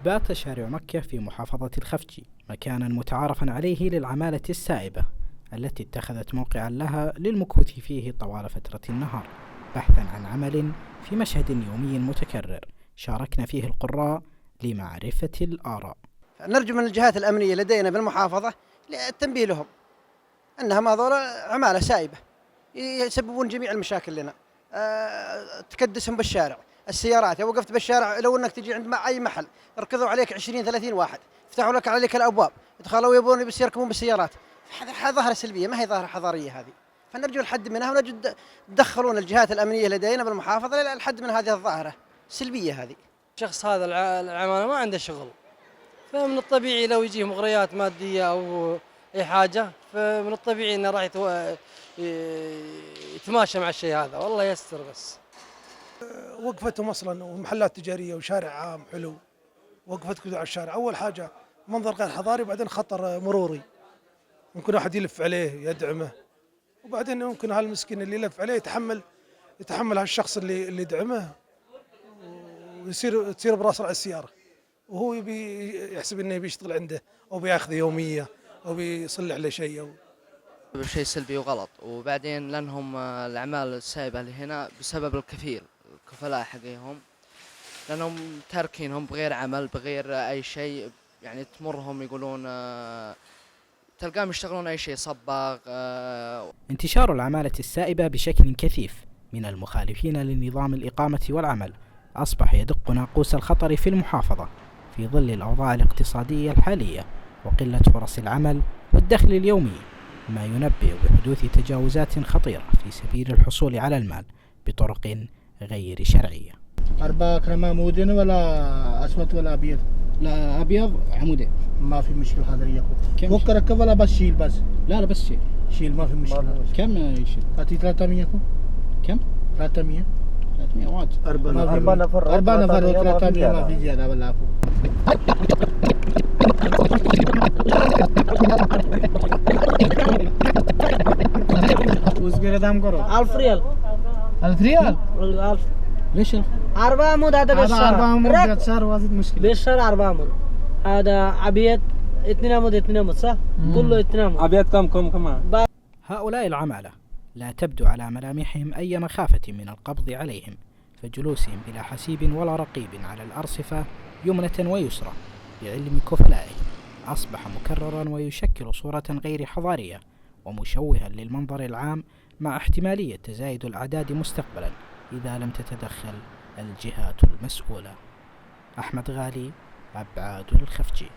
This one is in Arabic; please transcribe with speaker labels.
Speaker 1: بات شارع مكة في محافظة الخفجي مكانا متعارفا عليه للعمالة السائبة التي اتخذت موقعا لها للمكوث فيه طوال فترة النهار بحثا عن عمل في مشهد يومي متكرر شاركنا فيه القراء لمعرفة الآراء.
Speaker 2: نرجو من الجهات الأمنية لدينا بالمحافظة التنبيه لهم أنهم هذول عمالة سائبة يسببون جميع المشاكل لنا. تكدسهم بالشارع، السيارات وقفت بالشارع لو أنك تجي عند أي محل ركضوا عليك 20-30 واحد، فتحوا لك عليك الأبواب، دخلوا يبون بس يركبون بالسيارات. هذا ظاهرة سلبية، ما هي ظاهرة حضارية هذه. فنرجو الحد منها ونجد تدخلون الجهات الأمنية لدينا بالمحافظة للحد من هذه الظاهرة السلبية هذه.
Speaker 3: الشخص هذا العمالة ما عنده شغل، فمن الطبيعي لو يجيه مغريات مادية أو أي حاجة فمن الطبيعي إنه راح يتماشى مع الشيء هذا، والله يستر. بس
Speaker 4: وقفتهم أصلا ومحلات تجارية وشارع عام حلو، وقفتك على الشارع أول حاجة منظر غير حضاري، وبعدين خطر مروري ممكن واحد يلف عليه يدعمه، وبعدين ممكن هالمسكين اللي يلف عليه يتحمل هالشخص اللي يدعمه ويصير براس رأس السيارة، وهو يحسب انه بيشتغل عنده او بياخذ يوميه او بيصلح له شيء
Speaker 5: شيء سلبي وغلط. وبعدين لانهم الاعمال السائبه اللي هنا بسبب الكفلاء حقهم، لانهم تاركينهم بغير عمل بغير اي شيء، يعني تمرهم يقولون تلقاهم يشتغلون اي شيء صباغ.
Speaker 1: انتشار العمالة السائبة بشكل كثيف من المخالفين لنظام الإقامة والعمل أصبح يدق ناقوس الخطر في المحافظة في ظل الأوضاع الاقتصادية الحالية وقلة فرص العمل والدخل اليومي، ما ينبئ بحدوث تجاوزات خطيرة في سبيل الحصول على المال بطرق غير شرعية.
Speaker 6: 4 كرم عمودين ولا أسود ولا أبيض؟
Speaker 7: لا أبيض عمودين.
Speaker 6: ما في مشكلة هذا ياكل. ممكن ركب ولا بس شيل بس؟
Speaker 7: لا بس
Speaker 6: شيل ما في مشكلة.
Speaker 7: كم يشيل؟
Speaker 6: أعطي 300
Speaker 7: كم؟
Speaker 6: 300
Speaker 7: واجد.
Speaker 6: 4 نفر 300 ما في زيادة ولا فوق. وزقر دام كرو
Speaker 8: 1000 ريال.
Speaker 6: 1000 ريال؟
Speaker 8: 1000.
Speaker 7: ليش
Speaker 8: 4 عمود هذا بالشهر.
Speaker 6: 4 عمود صار واجد مشكلة.
Speaker 8: بالشهر 4 عمود. هذا أبيض 2 عمود صح؟ كله 2 عمود.
Speaker 3: أبيض كم كمان.
Speaker 1: هؤلاء العمالة لا تبدو على ملامحهم أي مخافة من القبض عليهم، فجلوسهم بلا حسيب ولا رقيب على الأرصفة يمنة ويسرى بعلم كفلائهم أصبح مكررا ويشكل صورة غير حضارية ومشوها للمنظر العام، مع احتمالية تزايد الأعداد مستقبلا إذا لم تتدخل الجهات المسؤولة. أحمد غالي، أبعاد الخفجي.